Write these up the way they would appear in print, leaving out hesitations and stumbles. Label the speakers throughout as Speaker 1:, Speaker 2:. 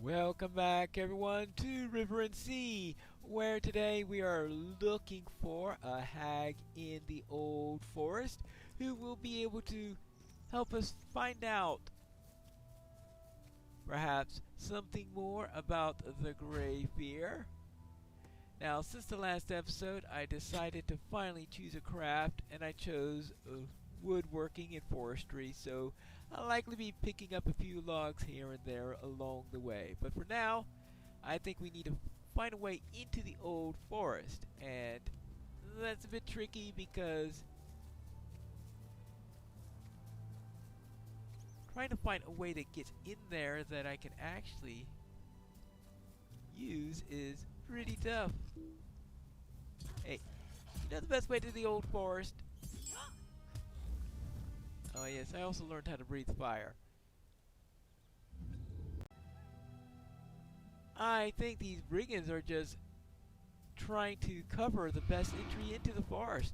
Speaker 1: Welcome back everyone to River and Sea, where today we are looking for a hag in the old forest who will be able to help us find out perhaps something more about the Grey Fear. Now, since the last episode, I decided to finally choose a craft, and I chose woodworking and forestry, so I'll likely be picking up a few logs here and there along the way. But for now, I think we need to find a way into the old forest, and that's a bit tricky because trying to find a way that gets in there that I can actually use is pretty tough. Hey, you know the best way to the old forest? Oh yes, I also learned how to breathe fire. I think these brigands are just trying to cover the best entry into the forest.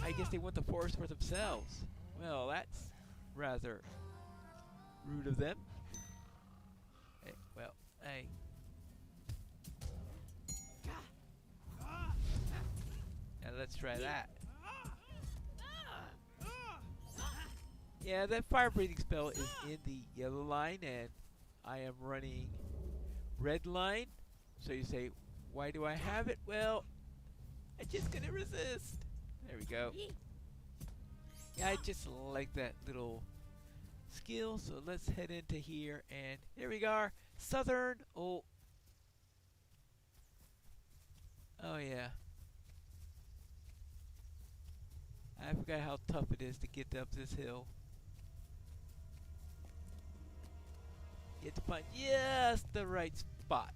Speaker 1: I guess they want the forest for themselves. Well, that's rather rude of them. Hey, well, hey. Now let's try that. Yeah, that fire breathing spell is in the yellow line, and I am running red line. So you say, why do I have it? Well, I just couldn't resist. There we go. Yeah, I just like that little skill. So let's head into here, and here we are. Southern. Oh yeah. I forgot how tough it is to get up this hill. You have to find just the right spot.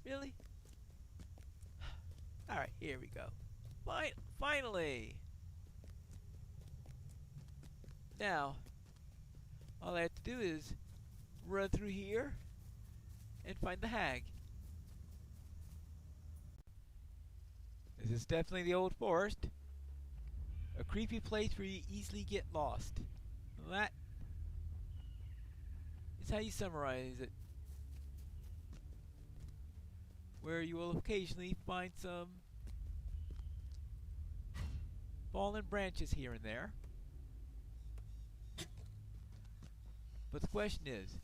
Speaker 1: Really? Alright, here we go. Finally! Now, all I have to do is run through here and find the hag. This is definitely the old forest. A creepy place where you easily get lost. That is how you summarize it. Where you will occasionally find some fallen branches here and there. But the question is,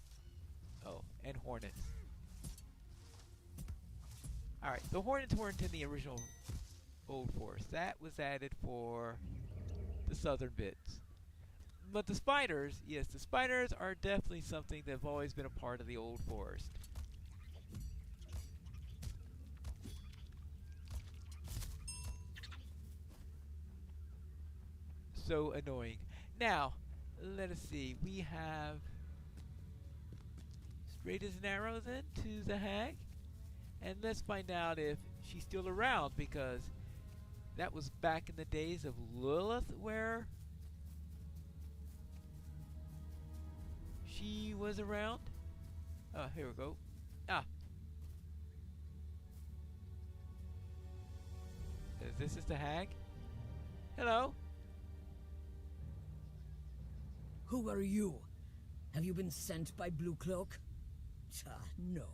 Speaker 1: oh, and hornets. Alright, the hornets weren't in the original old forest. That was added for the southern bits. But the spiders, yes, the spiders are definitely something that have always been a part of the old forest. So annoying. Now, let us see. We have straight as an arrow then to the hag. And let's find out if she's still around, because that was back in the days of Lilith where she was around. Oh, here we go. Ah. This is the hag. Hello.
Speaker 2: Who are you? Have you been sent by Blue Cloak? No.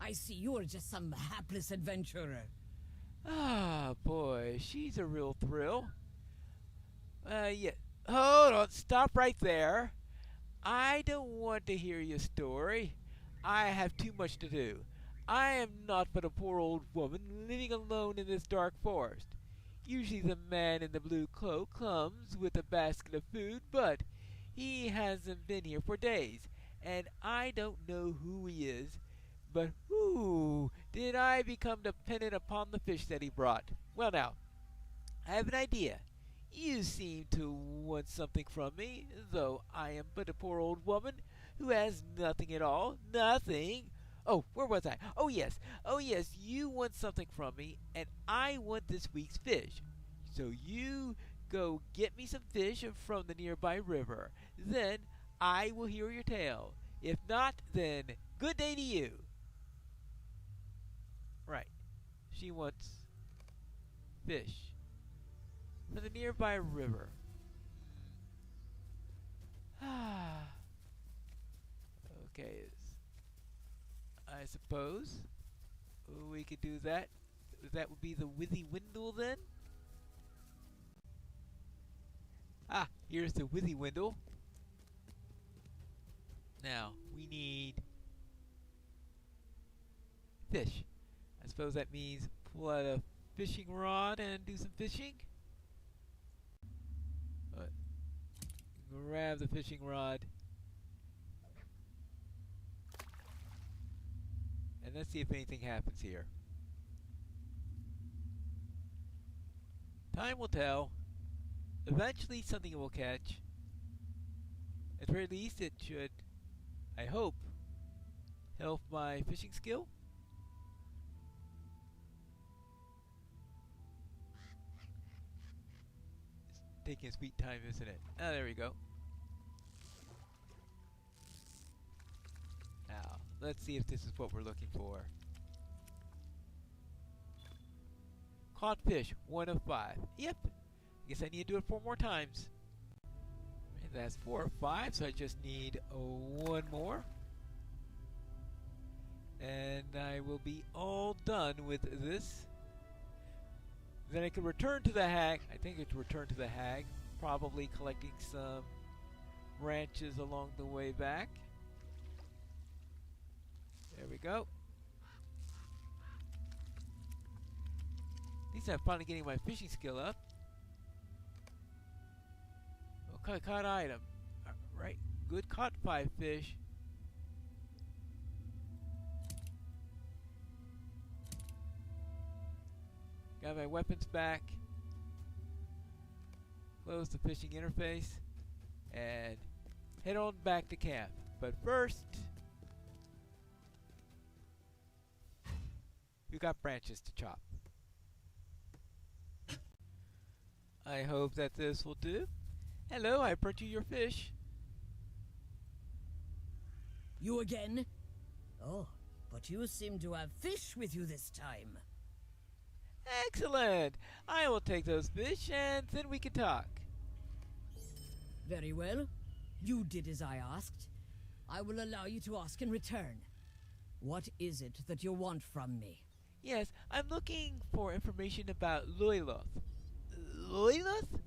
Speaker 2: I see you are just some hapless adventurer.
Speaker 1: Ah, boy, she's a real thrill. Yeah. Hold on, stop right there. I don't want to hear your story. I have too much to do. I am not but a poor old woman living alone in this dark forest. Usually the man in the blue cloak comes with a basket of food, but he hasn't been here for days, and I don't know who he is. But who did I become dependent upon the fish that he brought? Well now, I have an idea. You seem to want something from me, though I am but a poor old woman who has nothing at all. Nothing! Oh, where was I? Oh yes, you want something from me, and I want this week's fish. So you go get me some fish from the nearby river. Then I will hear your tale. If not, then good day to you. Right. She wants fish from the nearby river. Okay, I suppose we could do that. That would be the Withy Windle then. Ah, here's the Withy Windle. Now, we need fish. I suppose that means pull out a fishing rod and do some fishing. Uh, Grab the fishing rod. And let's see if anything happens here. Time will tell. Eventually something will catch. At the very least it should, I hope, help my fishing skill. It's taking a sweet time, isn't it? Ah, there we go. Now, let's see if this is what we're looking for. Caught fish, 1 of 5. Yep. I guess I need to do it 4 more times. And that's 4 or 5, so I just need 1 more. And I will be all done with this. Then I can return to the hag. I think it's return to the hag. Probably collecting some branches along the way back. There we go. At least I'm finally getting my fishing skill up. Okay, caught item. Alright, good, caught 5 fish. Got my weapons back. Close the fishing interface. And head on back to camp. But first, we got branches to chop. I hope that this will do. Hello, I brought you your fish.
Speaker 2: You again? Oh, but you seem to have fish with you this time.
Speaker 1: Excellent! I will take those fish and then we can talk.
Speaker 2: Very well. You did as I asked. I will allow you to ask in return. What is it that you want from me?
Speaker 1: Yes, I'm looking for information about Loyloth. Loyloth?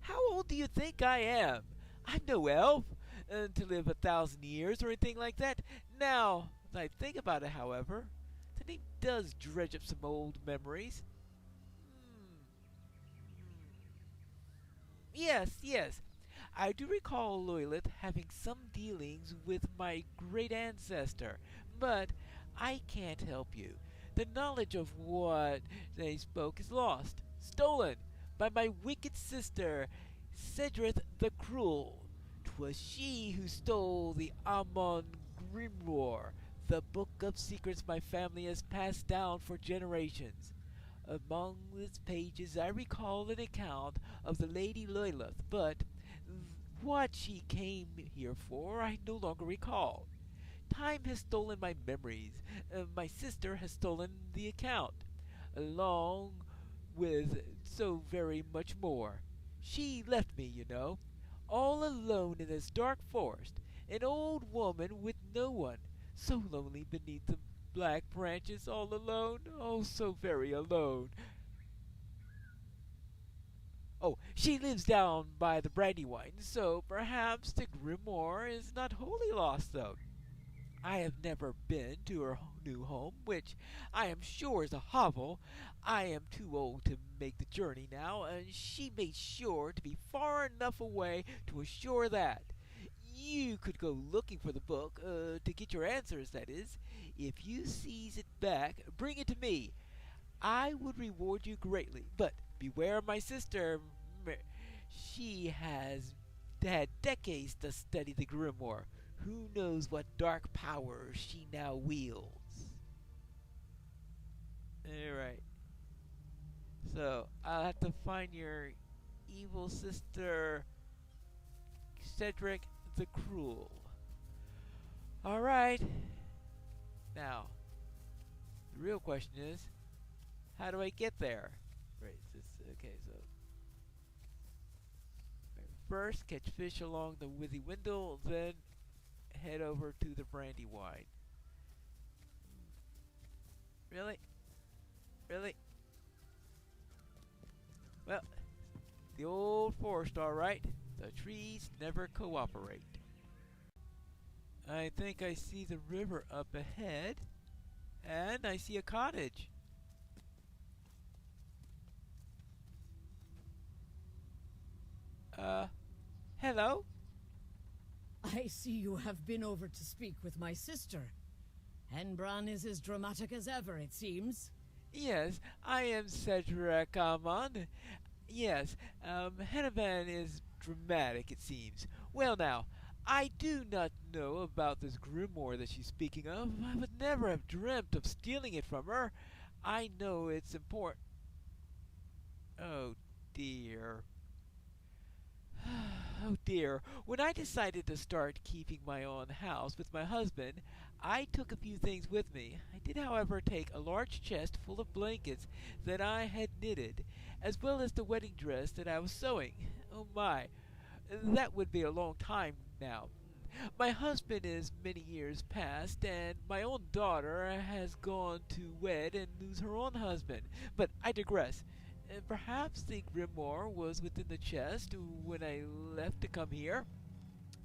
Speaker 1: How old do you think I am? I'm no elf to live 1,000 years or anything like that. Now, as I think about it, however, the name does dredge up some old memories. Yes. I do recall Loyloth having some dealings with my great ancestor, but I can't help you. The knowledge of what they spoke is lost, stolen by my wicked sister, Cedrith the Cruel. 'Twas she who stole the Amon Grimoire, the book of secrets my family has passed down for generations. Among its pages I recall an account of the Lady Loyloth, but what she came here for I no longer recall. Time has stolen my memories. My sister has stolen the account, along with so very much more. She left me, you know, all alone in this dark forest, an old woman with no one, so lonely beneath the black branches, all alone, oh, so very alone. Oh, she lives down by the Brandywine, so perhaps the grimoire is not wholly lost, though. I have never been to her new home, which I am sure is a hovel. I am too old to make the journey now, and she made sure to be far enough away to assure that. You could go looking for the book, to get your answers, that is. If you seize it back, bring it to me. I would reward you greatly, but beware of my sister. She has had decades to study the grimoire. Who knows what dark power she now wields? Alright. So, I'll have to find your evil sister, Cedric the Cruel. Alright. Now, the real question is, how do I get there? Right, okay, so first, catch fish along the Withy Windle, then head over to the Brandywine. Really? Really? Well, the old forest, all right. The trees never cooperate. I think I see the river up ahead, and I see a cottage. Hello?
Speaker 2: I see you have been over to speak with my sister. Henbran is as dramatic as ever, it seems.
Speaker 1: Yes, I am Cedric Amon. Yes, Hennevan is dramatic, it seems. Well now, I do not know about this grimoire that she's speaking of. I would never have dreamt of stealing it from her. I know it's important. Oh dear. Oh dear. When I decided to start keeping my own house with my husband, I took a few things with me. I did, however, take a large chest full of blankets that I had knitted, as well as the wedding dress that I was sewing. Oh my, that would be a long time now. My husband is many years past, and my own daughter has gone to wed and lose her own husband. But I digress. Perhaps the grimoire was within the chest when I left to come here.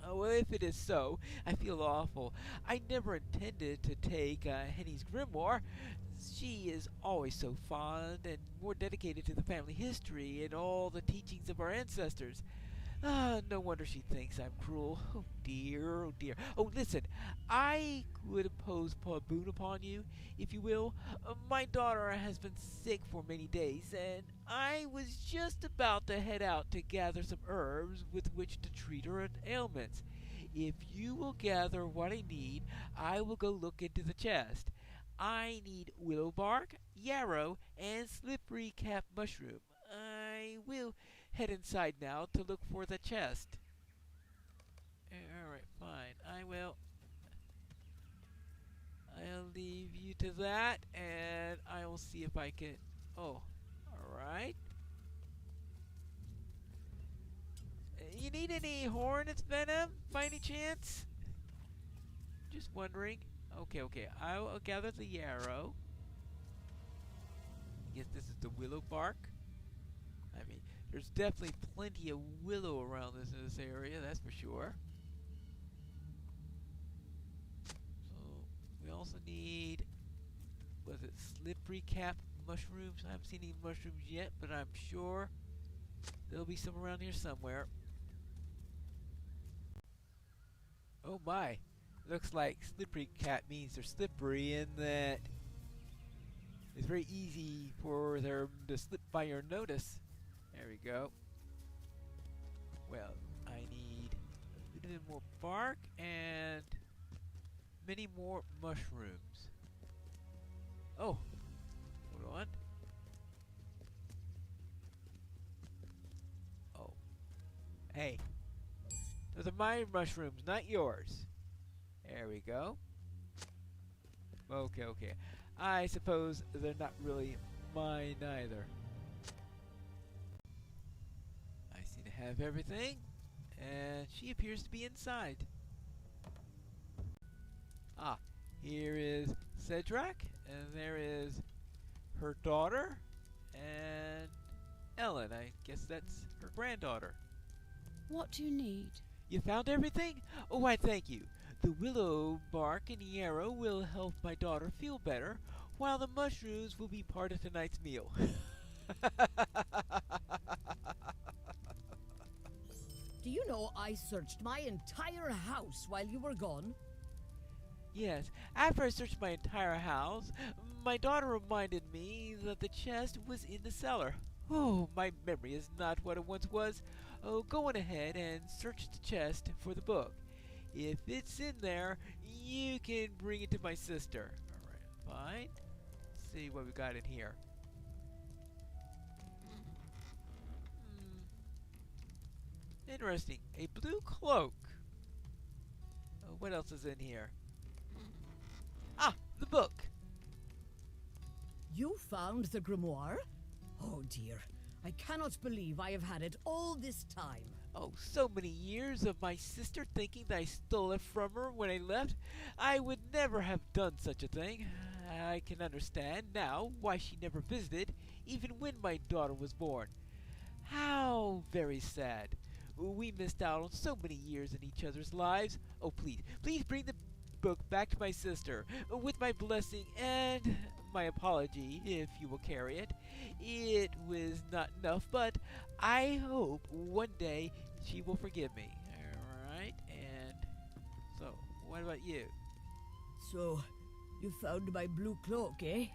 Speaker 1: Oh, well, if it is so, I feel awful. I never intended to take Henny's grimoire. She is always so fond and more dedicated to the family history and all the teachings of our ancestors. Ah, no wonder she thinks I'm cruel. Oh dear, oh dear. Oh, listen, I could impose boon upon you, if you will. My daughter has been sick for many days, and I was just about to head out to gather some herbs with which to treat her ailments. If you will gather what I need, I will go look into the chest. I need willow bark, yarrow, and slippery cap mushroom. I will head inside now to look for the chest. Alright, fine. I'll leave you to that, and I will see if I can. Oh, alright. You need any hornet's venom by any chance? Just wondering. Okay. I'll gather the yarrow. I guess this is the willow bark. I mean, there's definitely plenty of willow around this area, that's for sure. So, we also need, was it slippery cap mushrooms? I haven't seen any mushrooms yet, but I'm sure there'll be some around here somewhere. Oh my, looks like slippery cap means they're slippery in that it's very easy for them to slip by your notice. There we go. Well, I need a little bit more bark and many more mushrooms. Oh, hold on. Oh, hey, those are my mushrooms, not yours. There we go. Okay. I suppose they're not really mine either. I seem to have everything, and she appears to be inside. Ah, here is Cedric, and there is her daughter, and Ellen. I guess that's her granddaughter.
Speaker 3: What do you need?
Speaker 1: You found everything? Oh, I thank you. The willow bark and yarrow will help my daughter feel better, while the mushrooms will be part of tonight's meal.
Speaker 2: Do you know I searched my entire house while you were gone?
Speaker 1: Yes, after I searched my entire house, my daughter reminded me that the chest was in the cellar. Oh, my memory is not what it once was. Oh, go on ahead and search the chest for the book. If it's in there, you can bring it to my sister. Alright, fine. Let's see what we got in here. Interesting. A blue cloak. Oh, what else is in here? Ah, the book.
Speaker 2: You found the grimoire? Oh dear, I cannot believe I have had it all this time.
Speaker 1: Oh, so many years of my sister thinking that I stole it from her when I left. I would never have done such a thing. I can understand now why she never visited, even when my daughter was born. How very sad. We missed out on so many years in each other's lives. Oh, please, please bring the book back to my sister, with my blessing and my apology, if you will carry it. It was not enough, but I hope one day she will forgive me. Alright, and so, what about you?
Speaker 2: So, you found my blue cloak, eh?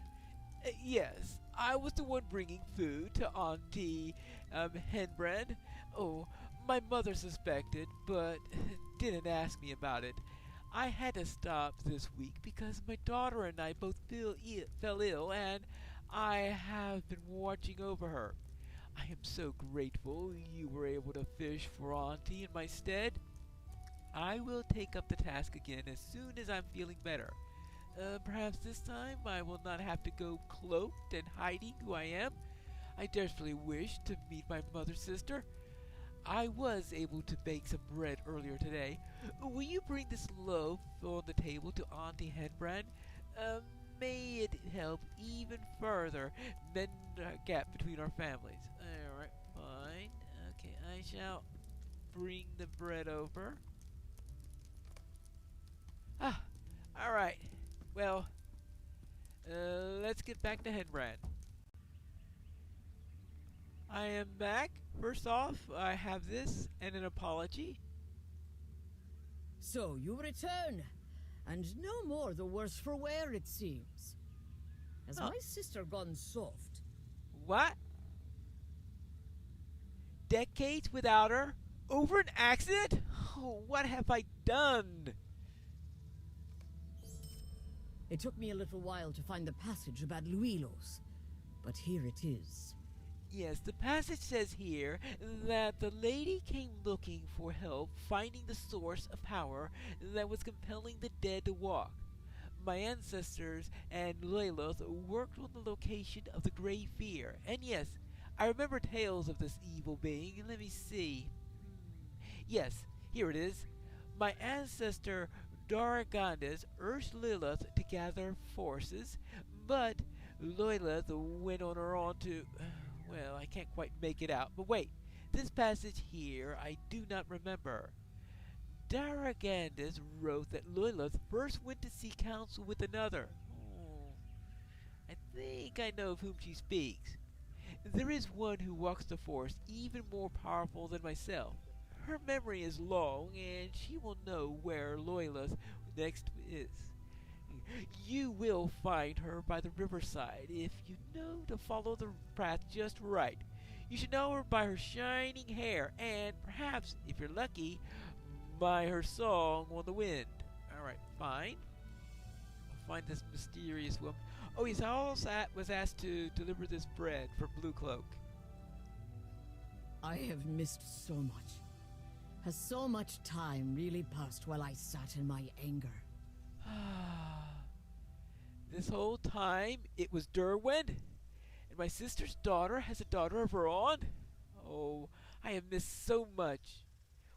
Speaker 1: Yes, I was the one bringing food to Auntie Henbrand. Oh, my mother suspected, but didn't ask me about it. I had to stop this week because my daughter and I both fell ill, and I have been watching over her. I am so grateful you were able to fish for Auntie in my stead. I will take up the task again as soon as I'm feeling better. Perhaps this time I will not have to go cloaked and hiding who I am. I desperately wish to meet my mother's sister. I was able to bake some bread earlier today. Will you bring this loaf on the table to Auntie Henbrand? May it help even further mend the gap between our families. Alright, fine. Okay, I shall bring the bread over. Ah, alright. Well, let's get back to Henbrand. I am back. First off, I have this and an apology.
Speaker 2: So, you return, and no more the worse for wear, it seems. Has my sister gone soft?
Speaker 1: What? Decades without her? Over an accident? Oh, what have I done?
Speaker 2: It took me a little while to find the passage about Luilos, but here it is.
Speaker 1: Yes, the passage says here that the lady came looking for help finding the source of power that was compelling the dead to walk. My ancestors and Luelos worked on the location of the Grey Fear, and yes, I remember tales of this evil being. Let me see. Yes, here it is. My ancestor Daragandis urged Lilith to gather forces, but Lilith went on her own to... Well, I can't quite make it out. But wait, this passage here I do not remember. Daragandis wrote that Lilith first went to seek counsel with another. I think I know of whom she speaks. There is one who walks the force even more powerful than myself. Her memory is long, and she will know where Lilith next is. You will find her by the riverside if you know to follow the path just right. You should know her by her shining hair, and perhaps, if you're lucky, by her song on the wind. Alright, fine. I'll find this mysterious woman. Oh yes, I also was asked to deliver this bread for Blue Cloak.
Speaker 2: I have missed so much. Has so much time really passed while I sat in my anger?
Speaker 1: This whole time it was Derwin, and my sister's daughter has a daughter of her own. Oh, I have missed so much.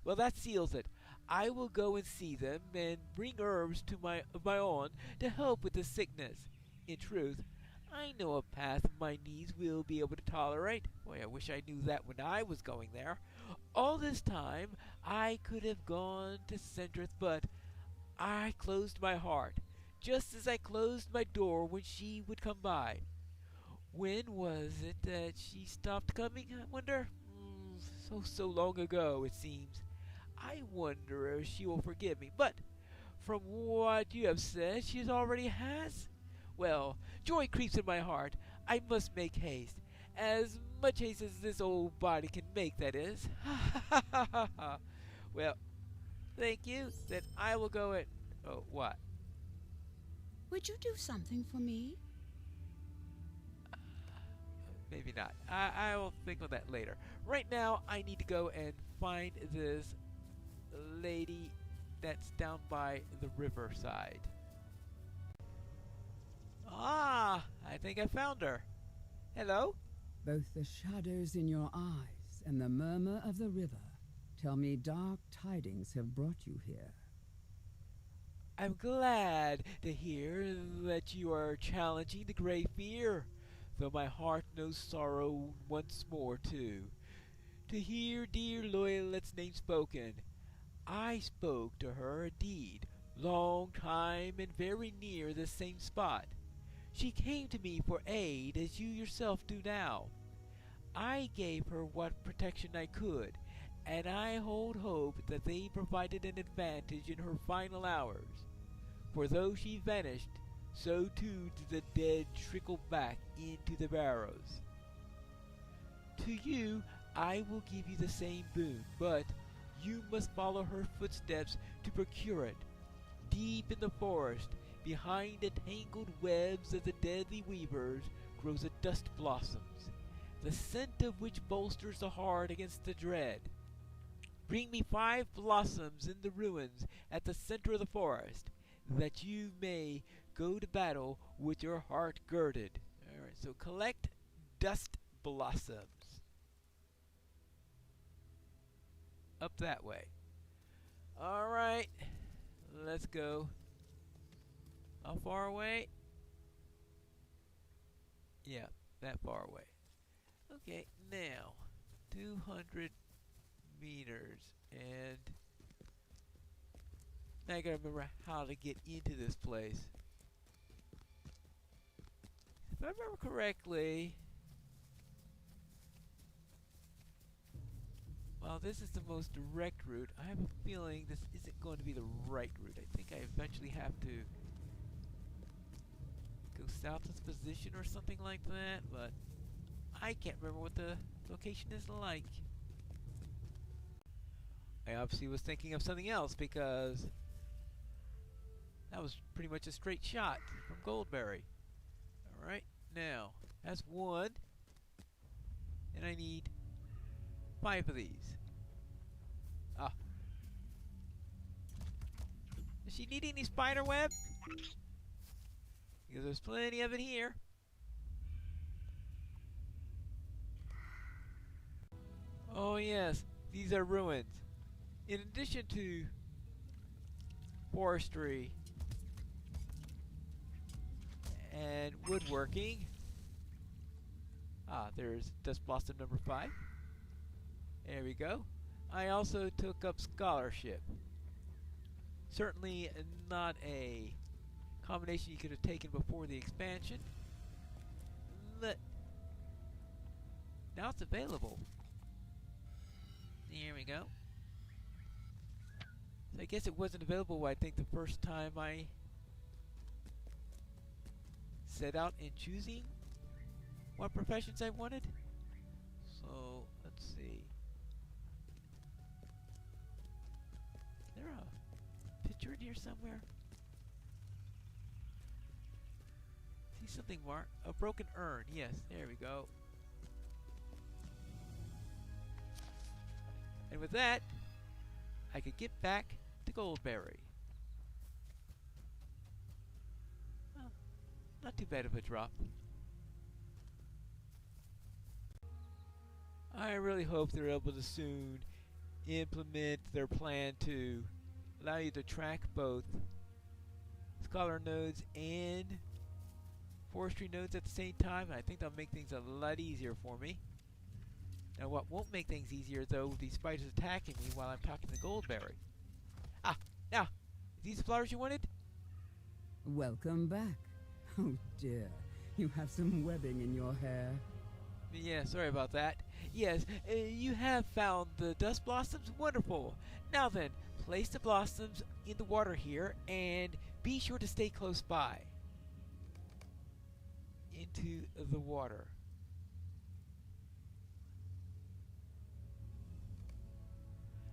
Speaker 1: Well, that seals it. I will go and see them and bring herbs of my own to help with the sickness. In truth, I know a path my knees will be able to tolerate. Boy, I wish I knew that when I was going there. All this time, I could have gone to Centrith, but I closed my heart, just as I closed my door when she would come by. When was it that she stopped coming, I wonder? So long ago, it seems. I wonder if she will forgive me, but from what you have said, she already has. Well, joy creeps in my heart. I must make haste. As much haste as this old body can make, that is. Well, thank you. Then I will go and... Oh, what?
Speaker 3: Would you do something for me?
Speaker 1: Maybe not. I will think on that later. Right now, I need to go and find this lady that's down by the riverside. Ah, I think I found her. Hello?
Speaker 4: Both the shadows in your eyes and the murmur of the river tell me dark tidings have brought you here.
Speaker 1: I'm glad to hear that you are challenging the great fear, though my heart knows sorrow once more too. To hear dear Loyalit's name spoken, I spoke to her indeed, long time and very near the same spot. She came to me for aid as you yourself do now. I gave her what protection I could, and I hold hope that they provided an advantage in her final hours. For though she vanished, so too did the dead trickle back into the barrows. To you I will give you the same boon, but you must follow her footsteps to procure it. Deep in the forest, behind the tangled webs of the deadly weavers, grows a dust blossoms, the scent of which bolsters the heart against the dread. Bring me 5 blossoms in the ruins at the center of the forest, that you may go to battle with your heart girded. Alright, so collect dust blossoms. Up that way. Alright, let's go. How far away? Yeah, that far away. Okay, now 200 meters, and now I gotta remember how to get into this place. If I remember correctly, while this is the most direct route, I have a feeling this isn't going to be the right route. I think I eventually have to go south of this position or something like that, but I can't remember what the location is like. I obviously was thinking of something else because that was pretty much a straight shot from Goldberry. Alright, now, that's 1, and I need 5 of these. Ah. Does she need any spider web? Because there's plenty of it here. Oh yes, these are ruins. In addition to forestry and woodworking, there's dust blossom number 5. There we go. I also took up scholarship. Certainly not a combination you could have taken before the expansion. Now it's available. Here we go. So I guess it wasn't available, I think, the first time I set out in choosing what professions I wanted. So, let's see. Is there a picture in here somewhere? See something marked? A broken urn. Yes, there we go. And with that, I could get back to Goldberry. Well, not too bad of a drop. I really hope they're able to soon implement their plan to allow you to track both scholar nodes and forestry nodes at the same time. I think that'll make things a lot easier for me. Now what won't make things easier though, with these spiders attacking me while I'm talking to Goldberry. Now, these flowers you wanted?
Speaker 4: Welcome back. Oh dear, you have some webbing in your hair.
Speaker 1: Yeah, sorry about that. Yes, you have found the dust blossoms? Wonderful. Now then, place the blossoms in the water here, and be sure to stay close by. Into the water.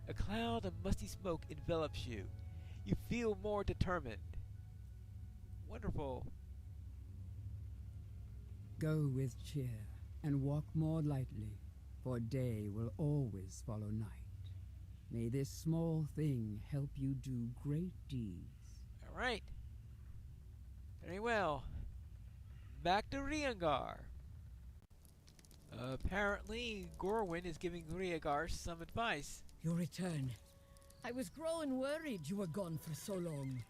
Speaker 1: A cloud of musty smoke envelops you. You feel more determined. Wonderful.
Speaker 4: Go with cheer and walk more lightly, for day will always follow night. May this small thing help you do great deeds.
Speaker 1: All right. Very well. Back to Riangar. Apparently, Gorwin is giving Rhaegar some advice.
Speaker 2: Your return. I was growing worried you were gone for so long.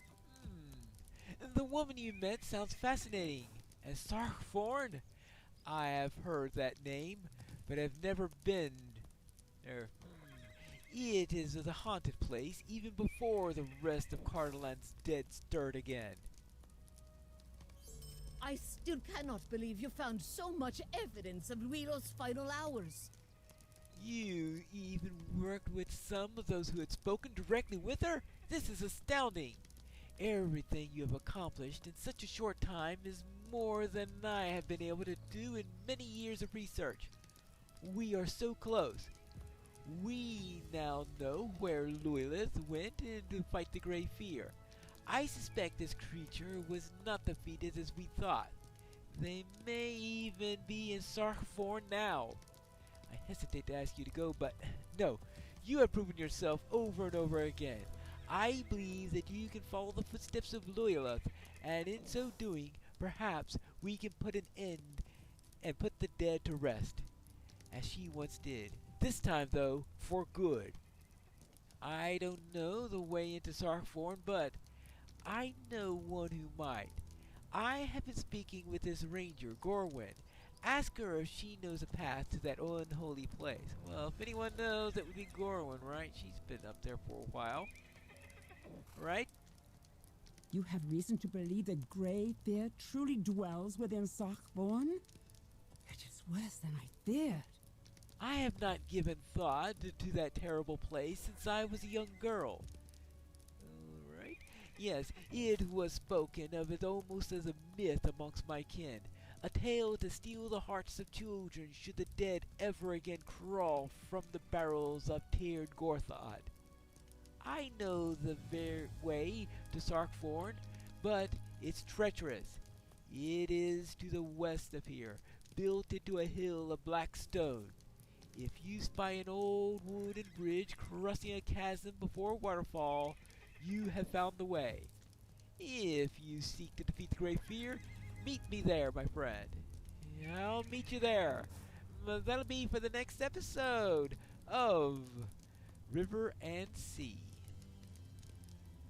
Speaker 1: The woman you met sounds fascinating. As Sarkthorn? I have heard that name, but have never been there. It is a haunted place, even before the rest of Cardolan's dead stirred again.
Speaker 2: I still cannot believe you found so much evidence of Luilo's final hours.
Speaker 1: You even worked with some of those who had spoken directly with her? This is astounding. Everything you have accomplished in such a short time is more than I have been able to do in many years of research. We are so close. We now know where Luilith went to fight the Grey Fear. I suspect this creature was not defeated as we thought. They may even be in Sarkthorn now. I hesitate to ask you to go, but no. You have proven yourself over and over again. I believe that you can follow the footsteps of Luilith, and in so doing, perhaps we can put an end and put the dead to rest, as she once did. This time, though, for good. I don't know the way into Sarkthorn, but I know one who might. I have been speaking with this ranger, Gorwin. Ask her if she knows a path to that unholy place. Well, if anyone knows, it would be Gorwin, right? She's been up there for a while. Right?
Speaker 4: You have reason to believe the Grey Fear truly dwells within Sarkthorn? It is worse than I feared.
Speaker 1: I have not given thought to that terrible place since I was a young girl. Right? Yes, it was spoken of as almost as a myth amongst my kin. A tale to steal the hearts of children should the dead ever again crawl from the barrels of tiered Gorthod. I know the way to Sarkthorn, but it's treacherous. It is to the west of here, built into a hill of black stone. If you spy an old wooden bridge crossing a chasm before a waterfall, you have found the way. If you seek to defeat the Great Fear, meet me there, my friend. I'll meet you there. That'll be for the next episode of River and Sea.